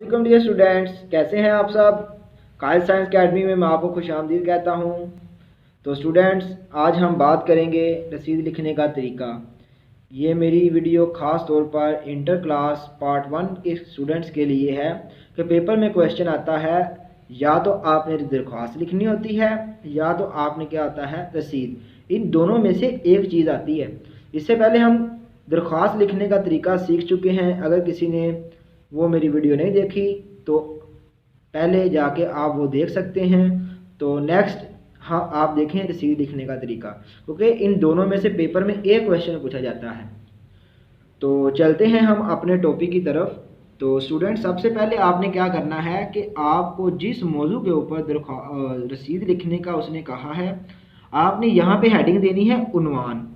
Welcome dear students, कैसे हैं आप सब। कायल साइंस अकेडमी में मैं आपको खुशामदीद कहता हूं। तो स्टूडेंट्स, आज हम बात करेंगे रसीद लिखने का तरीका। ये मेरी वीडियो ख़ास तौर पर इंटर क्लास पार्ट 1 के स्टूडेंट्स के लिए है कि पेपर में क्वेश्चन आता है, या तो आपने दरख्वास्त लिखनी होती है या तो आपने क्या आता है रसीद। इन दोनों में से एक चीज़ आती है। इससे पहले हम दरख्वास्त लिखने का तरीका सीख चुके हैं। अगर किसी ने वो मेरी वीडियो नहीं देखी तो पहले जाके आप वो देख सकते हैं। तो नेक्स्ट हाँ, आप देखें रसीद लिखने का तरीका, क्योंकि इन दोनों में से पेपर में एक क्वेश्चन पूछा जाता है। तो चलते हैं हम अपने टॉपिक की तरफ। तो स्टूडेंट, सबसे पहले आपने क्या करना है कि आपको जिस मौजू के ऊपर रसीद लिखने का उसने कहा है, आपने यहाँ पे हेडिंग देनी है उन्वान।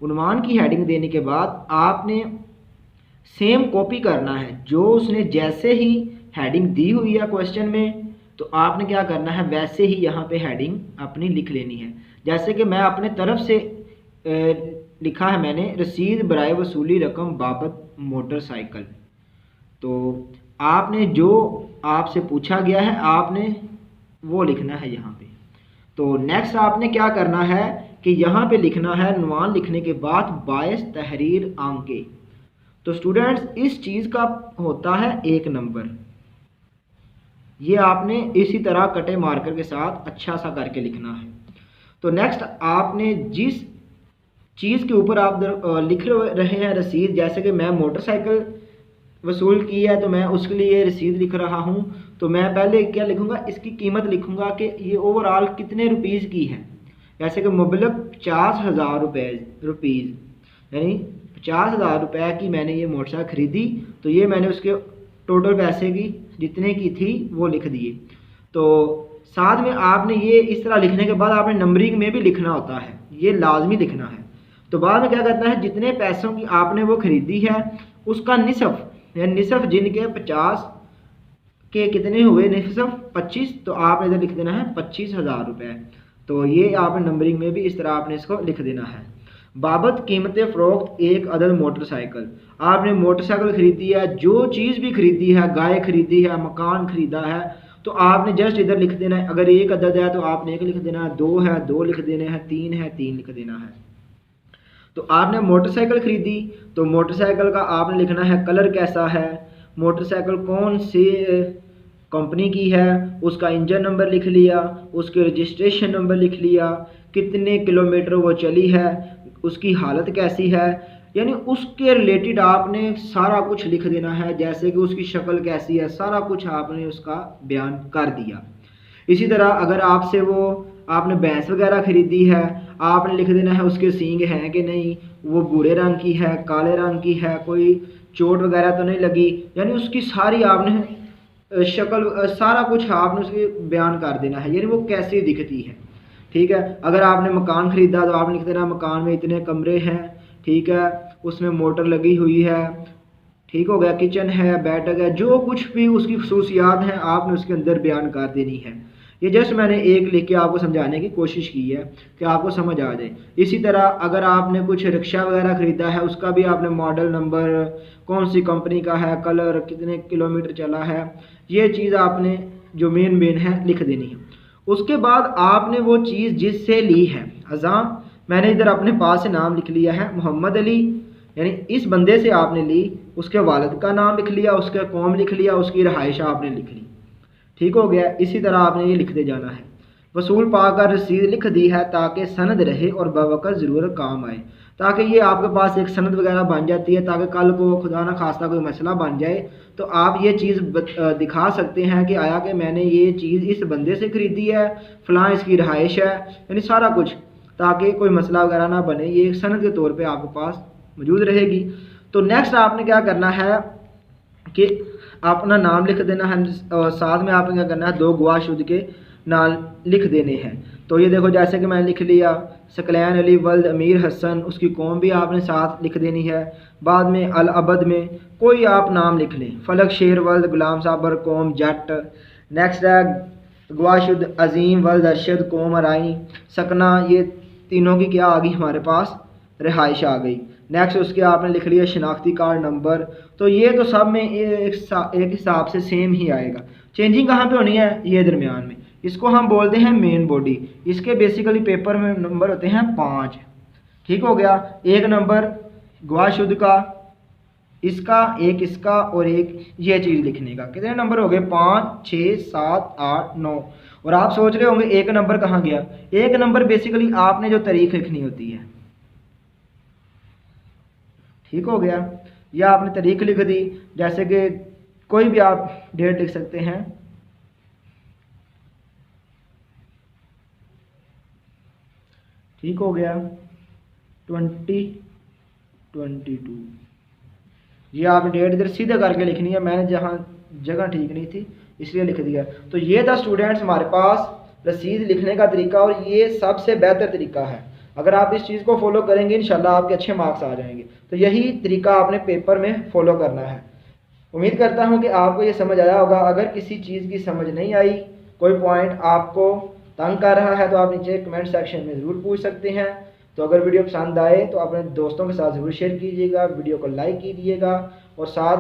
उन्वान की हेडिंग देने के बाद आपने सेम कॉपी करना है जो उसने जैसे ही हेडिंग दी हुई है क्वेश्चन में, तो आपने क्या करना है वैसे ही यहाँ पे हेडिंग अपनी लिख लेनी है। जैसे कि मैं अपने तरफ से लिखा है, मैंने रसीद बराए वसूली रकम बाबत मोटरसाइकिल। तो आपने जो आपसे पूछा गया है आपने वो लिखना है यहाँ पे। तो नेक्स्ट आपने क्या करना है कि यहाँ पे लिखना है नुमान लिखने के बाद बायस तहरीर आंके। तो स्टूडेंट्स, इस चीज़ का होता है 1 नंबर। ये आपने इसी तरह कटे मार्कर के साथ अच्छा सा करके लिखना है। तो नेक्स्ट आपने जिस चीज़ के ऊपर आप लिख रहे हैं रसीद, जैसे कि मैं मोटरसाइकिल वसूल की है तो मैं उसके लिए रसीद लिख रहा हूँ। तो मैं पहले क्या लिखूँगा, इसकी कीमत लिखूँगा कि ये ओवरऑल कितने रुपीज़ की है। जैसे कि मुबलग 50,000 रुपीज़, यानी 50,000 रुपये की मैंने ये मोटरसाइकिल ख़रीदी। तो ये मैंने उसके टोटल पैसे की जितने की थी वो लिख दिए। तो साथ में आपने ये इस तरह लिखने के बाद आपने नंबरिंग में भी लिखना होता है, ये लाजमी लिखना है। तो बाद में क्या करना है, जितने पैसों की आपने वो ख़रीदी है उसका निसफ, यानी निसफ जिनके 50 के कितने हुए, निसफ 25, तो आपने इधर लिख देना है 25,000 रुपये। तो ये आपने नंबरिंग में भी इस तरह आपने इसको लिख देना है। बाबत कीमत फ़रोख्त एक अदद मोटरसाइकिल, आपने मोटरसाइकिल ख़रीदी है, जो चीज़ भी ख़रीदी है, गाय ख़रीदी है, मकान ख़रीदा है, तो आपने जस्ट इधर लिख देना है। अगर एक अदद है तो आपने 1 लिख देना है, 2 है 2 लिख देने हैं, 3 है 3 लिख देना है। तो आपने मोटरसाइकिल ख़रीदी तो मोटरसाइकिल का आपने लिखना है कलर कैसा है, मोटरसाइकिल कौन सी कंपनी की है, उसका इंजन नंबर लिख लिया, उसके रजिस्ट्रेशन नंबर लिख लिया, कितने किलोमीटर वो चली है, उसकी हालत कैसी है, यानी उसके रिलेटेड आपने सारा कुछ लिख देना है। जैसे कि उसकी शक्ल कैसी है, सारा कुछ आपने उसका बयान कर दिया। इसी तरह अगर आपसे वो आपने भैंस वगैरह ख़रीदी है, आपने लिख देना है उसके सींग हैं कि नहीं, वो भूरे रंग की है, काले रंग की है, कोई चोट वगैरह तो नहीं लगी, यानी उसकी सारी आपने शक्ल सारा कुछ आपने उसके बयान कर देना है, यानी वो कैसी दिखती है। ठीक है। अगर आपने मकान ख़रीदा तो आपने लिख देना मकान में इतने कमरे हैं, ठीक है, उसमें मोटर लगी हुई है, ठीक हो गया, किचन है, बैठक है, जो कुछ भी उसकी खसूसियात हैं आपने उसके अंदर बयान कर देनी है। ये जस्ट मैंने एक लिख के आपको समझाने की कोशिश की है कि आपको समझ आ जाए। इसी तरह अगर आपने कुछ रिक्शा वगैरह ख़रीदा है, उसका भी आपने मॉडल नंबर, कौन सी कंपनी का है, कलर, कितने किलोमीटर चला है, ये चीज़ आपने जो मेन है लिख देनी है। उसके बाद आपने वो चीज़ जिससे ली है, अज़ाम मैंने इधर अपने पास से नाम लिख लिया है मोहम्मद अली, यानी इस बंदे से आपने ली, उसके वालिद का नाम लिख लिया, उसका कौम लिख लिया, उसकी रहाइश आपने लिख ली। ठीक हो गया। इसी तरह आपने ये लिखते जाना है। वसूल पाकर रसीद लिख दी है ताकि सनद रहे और बवक़्त ज़रूरत काम आए, ताकि ये आपके पास एक सनद वगैरह बन जाती है, ताकि कल को खुदा न खास्ता कोई मसला बन जाए तो आप ये चीज़ दिखा सकते हैं कि आया कि मैंने ये चीज़ इस बंदे से ख़रीदी है, फ़लाँ इसकी रहाइश है, यानी सारा कुछ, ताकि कोई मसला वगैरह ना बने, ये एक सनद के तौर पे आपके पास मौजूद रहेगी। तो नेक्स्ट आपने क्या करना है कि अपना नाम लिख देना है, और साथ में आपने क्या करना है 2 गवाह शुद के नाम लिख देने हैं। तो ये देखो, जैसे कि मैंने लिख लिया सकलैन अली वल्द अमीर हसन, उसकी कौम भी आपने साथ लिख देनी है। बाद में अल अबद में कोई आप नाम लिख लें, फलक शेर वल्द गुलाम साबर कौम जट। नेक्स्ट है गवाशुद अजीम वल्द अरशद कौम अराई सकना, ये तीनों की क्या आ गई हमारे पास, रिहाइश आ गई। नेक्स्ट उसके आपने लिख लिया शनाख्ती कार्ड नंबर। तो ये तो सब में एक हिसाब से सेम ही आएगा। चेंजिंग कहाँ पे होनी है? ये दरमियान में। इसको हम बोलते हैं मेन बॉडी। इसके बेसिकली पेपर में नंबर होते हैं 5। ठीक हो गया। एक नंबर गवाह शुद्ध का, इसका, एक इसका और एक ये चीज़ लिखने का। कितने नंबर हो गए? 5, 6, 7, 8, 9। और आप सोच रहे होंगे एक नंबर कहाँ गया? एक नंबर बेसिकली आपने जो तारीख लिखनी होती है। ठीक हो गया। या आपने तारीख लिख दी, जैसे कि कोई भी आप डेट लिख सकते हैं। ठीक हो गया। 2022 ये आपने डेट इधर सीधे करके लिखनी है। मैंने जहाँ जगह ठीक नहीं थी इसलिए लिख दिया। तो ये था स्टूडेंट्स हमारे पास रसीद लिखने का तरीका, और ये सबसे बेहतर तरीका है। अगर आप इस चीज़ को फॉलो करेंगे इंशाल्लाह आपके अच्छे मार्क्स आ जाएंगे। तो यही तरीका आपने पेपर में फॉलो करना है। उम्मीद करता हूँ कि आपको ये समझ आया होगा। अगर किसी चीज़ की समझ नहीं आई, कोई पॉइंट आपको तंग कर रहा है, तो आप नीचे कमेंट सेक्शन में ज़रूर पूछ सकते हैं। तो अगर वीडियो पसंद आए तो अपने दोस्तों के साथ ज़रूर शेयर कीजिएगा, वीडियो को लाइक कीजिएगा, और साथ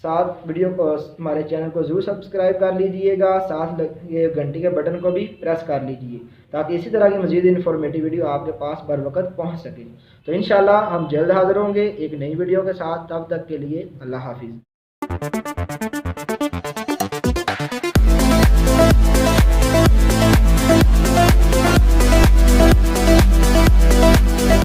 साथ वीडियो को, हमारे चैनल को ज़रूर सब्सक्राइब कर लीजिएगा। साथ ये घंटी के बटन को भी प्रेस कर लीजिए, ताकि इसी तरह की मज़ीद इन्फॉर्मेटिव वीडियो आपके पास बर वक्त पहुँच सके। तो इंशाल्लाह हम जल्द हाज़िर होंगे एक नई वीडियो के साथ। तब तक के लिए अल्लाह हाफिज़।